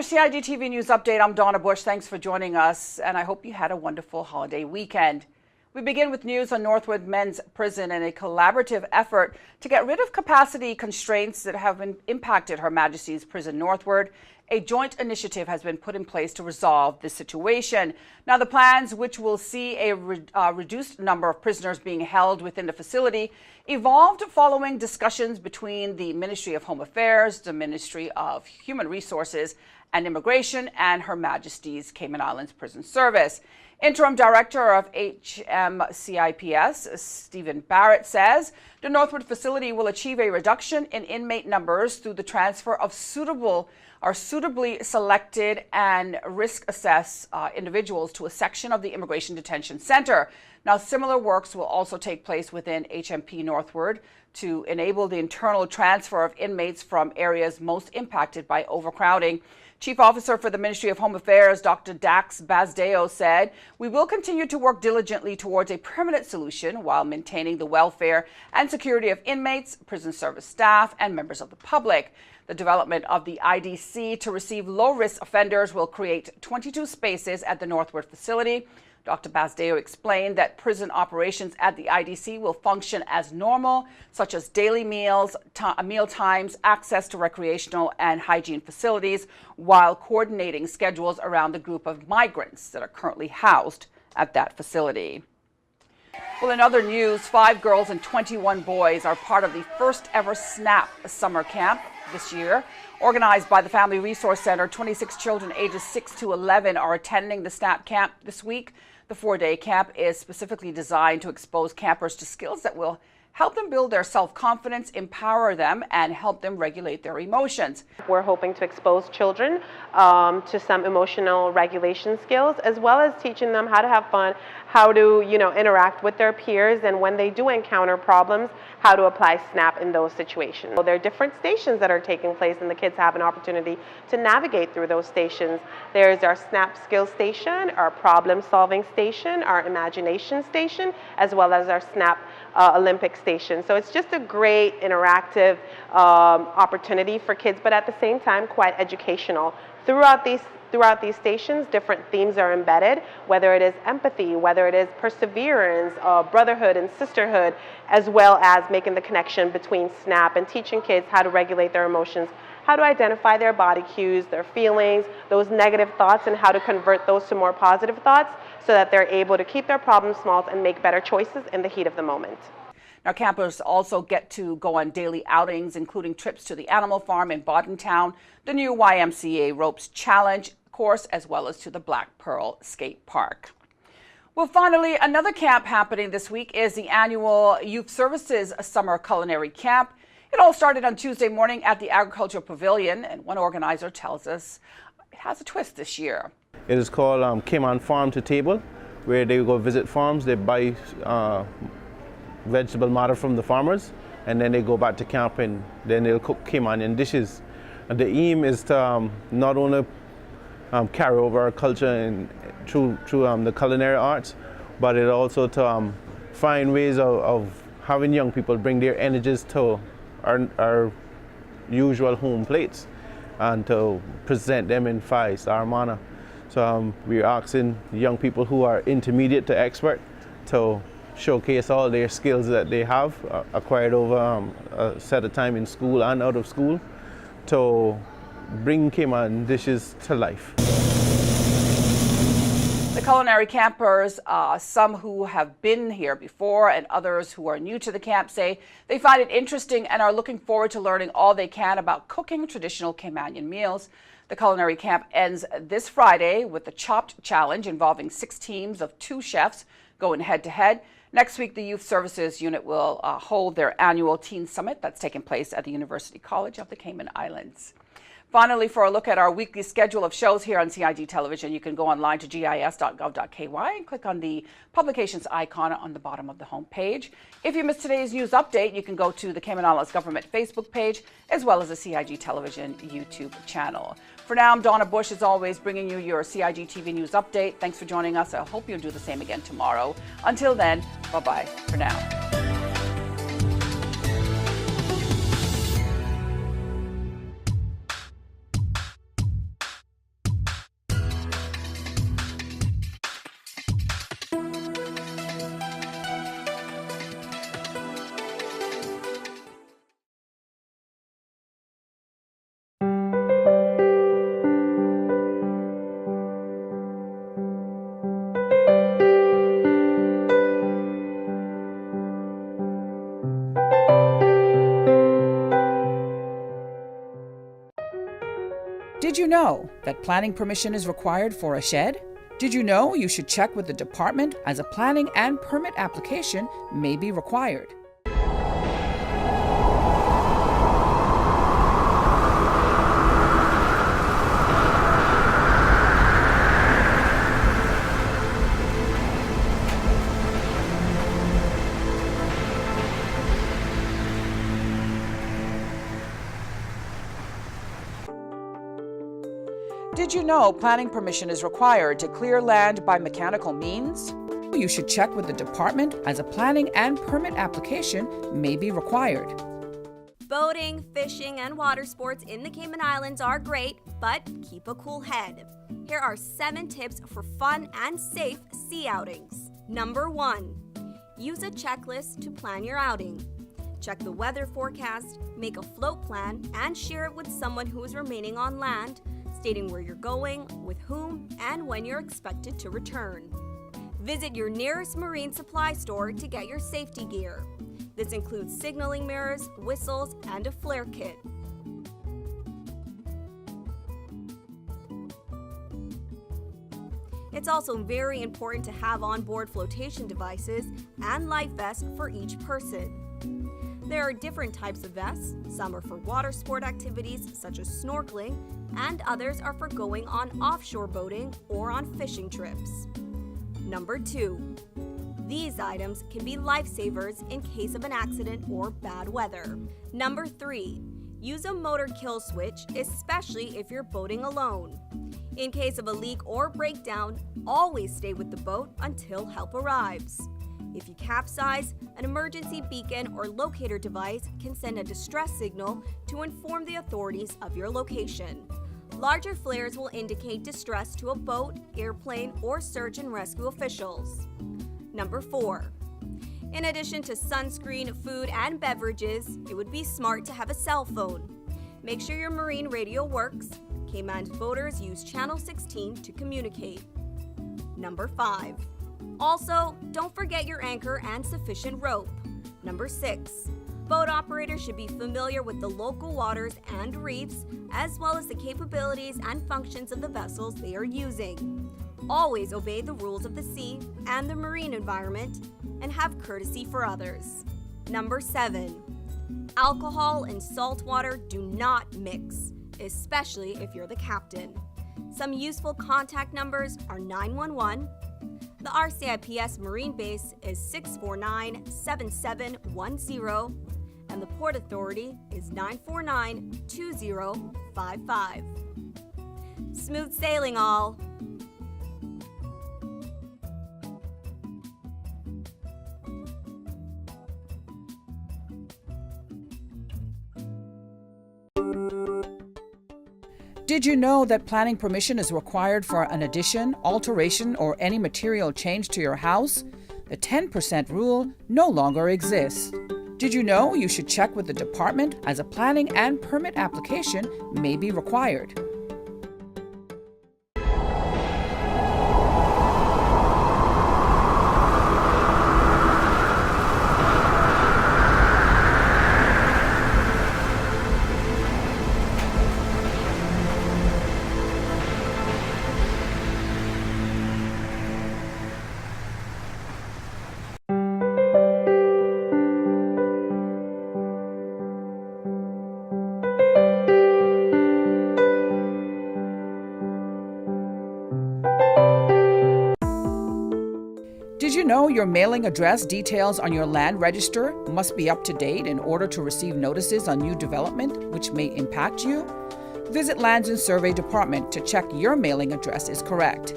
CIGTV News Update. I'm Donna Bush. Thanks for joining us, and I hope you had a wonderful holiday weekend. We begin with news on Northwood Men's Prison and a collaborative effort to get rid of capacity constraints that have impacted Her Majesty's Prison Northwood. A joint initiative has been put in place to resolve this situation. Now, the plans, which will see a reduced number of prisoners being held within the facility, evolved following discussions between the Ministry of Home Affairs, the Ministry of Human Resources and Immigration, and Her Majesty's Cayman Islands Prison Service. Interim Director of HMCIPS, Stephen Barrett, says the Northwood facility will achieve a reduction in inmate numbers through the transfer of suitably selected and risk-assessed individuals to a section of the Immigration Detention Center. Now, similar works will also take place within HMP Northwood to enable the internal transfer of inmates from areas most impacted by overcrowding. Chief Officer for the Ministry of Home Affairs, Dr. Dax Bazdeo, said, "We will continue to work diligently towards a permanent solution while maintaining the welfare and security of inmates, prison service staff, and members of the public. The development of the IDC to receive low-risk offenders will create 22 spaces at the Northwood facility." Dr. Bazdeo explained that prison operations at the IDC will function as normal, such as daily meals, meal times, access to recreational and hygiene facilities, while coordinating schedules around the group of migrants that are currently housed at that facility. Well, in other news, 5 girls and 21 boys are part of the first ever SNAP summer camp this year. Organized by the Family Resource Center, 26 children ages 6 to 11 are attending the SNAP camp this week. The 4-day camp is specifically designed to expose campers to skills that will help them build their self-confidence, empower them, and help them regulate their emotions. We're hoping to expose children to some emotional regulation skills, as well as teaching them how to have fun, how to, interact with their peers, and when they do encounter problems, how to apply SNAP in those situations. So there are different stations that are taking place, and the kids have an opportunity to navigate through those stations. There's our SNAP skills station, our problem-solving station, our imagination station, as well as our SNAP Olympic station. So it's just a great interactive opportunity for kids, but at the same time quite educational. Throughout these stations, different themes are embedded, whether it is empathy, whether it is perseverance, brotherhood and sisterhood, as well as making the connection between SNAP and teaching kids how to regulate their emotions, how to identify their body cues, their feelings, those negative thoughts, and how to convert those to more positive thoughts so that they're able to keep their problems small and make better choices in the heat of the moment. Now, campers also get to go on daily outings, including trips to the Animal Farm in Boddentown, the new YMCA Ropes Challenge course, as well as to the Black Pearl Skate Park. Well, finally, another camp happening this week is the annual Youth Services Summer Culinary Camp. It all started on Tuesday morning at the Agricultural Pavilion, and one organizer tells us it has a twist this year. It is called Cayman Farm to Table, where they go visit farms, they buy vegetable matter from the farmers, and then they go back to camp and then they'll cook Caymanian dishes. And the aim is to not only carry over our culture and through the culinary arts, but it also to find ways of having young people bring their energies to our usual home plates and to present them in 5-star manner. So we're asking young people who are intermediate to expert to showcase all their skills that they have acquired over a set of time in school and out of school to bring Cayman dishes to life. The culinary campers, some who have been here before and others who are new to the camp, say they find it interesting and are looking forward to learning all they can about cooking traditional Caymanian meals. The culinary camp ends this Friday with the Chopped Challenge involving 6 teams of 2 chefs going head-to-head. Next week, the Youth Services Unit will hold their annual Teen Summit that's taking place at the University College of the Cayman Islands. Finally, for a look at our weekly schedule of shows here on CIG Television, you can go online to gis.gov.ky and click on the publications icon on the bottom of the home page. If you missed today's news update, you can go to the Cayman Islands Government Facebook page as well as the CIG Television YouTube channel. For now, I'm Donna Bush, as always, bringing you your CIG TV news update. Thanks for joining us. I hope you'll do the same again tomorrow. Until then, bye-bye for now. you know that planning permission is required for a shed? Did you know you should check with the department as a planning and permit application may be required? Did you know planning permission is required to clear land by mechanical means? You should check with the department as a planning and permit application may be required. Boating, fishing, and water sports in the Cayman Islands are great, but keep a cool head. Here are 7 tips for fun and safe sea outings. Number 1, use a checklist to plan your outing. Check the weather forecast, make a float plan, and share it with someone who is remaining on land, stating where you're going, with whom, and when you're expected to return. Visit your nearest marine supply store to get your safety gear. This includes signaling mirrors, whistles, and a flare kit. It's also very important to have onboard flotation devices and life vests for each person. There are different types of vests. Some are for water sport activities such as snorkeling, and others are for going on offshore boating or on fishing trips. Number 2, these items can be lifesavers in case of an accident or bad weather. Number 3, use a motor kill switch, especially if you're boating alone. In case of a leak or breakdown, always stay with the boat until help arrives. If you capsize, an emergency beacon or locator device can send a distress signal to inform the authorities of your location. Larger flares will indicate distress to a boat, airplane, or search and rescue officials. Number 4, in addition to sunscreen, food, and beverages, it would be smart to have a cell phone. Make sure your marine radio works. Cayman boaters use channel 16 to communicate. Number 5, also, don't forget your anchor and sufficient rope. Number 6, boat operators should be familiar with the local waters and reefs, as well as the capabilities and functions of the vessels they are using. Always obey the rules of the sea and the marine environment, and have courtesy for others. Number 7, alcohol and salt water do not mix, especially if you're the captain. Some useful contact numbers are 911, the RCIPS Marine Base is 649-7710, and the Port Authority is 949-2055. Smooth sailing, all! Did you know that planning permission is required for an addition, alteration, or any material change to your house? The 10% rule no longer exists. Did you know you should check with the department as a planning and permit application may be required? Did you know your mailing address details on your land register must be up to date in order to receive notices on new development which may impact you? Visit Lands and Survey Department to check your mailing address is correct.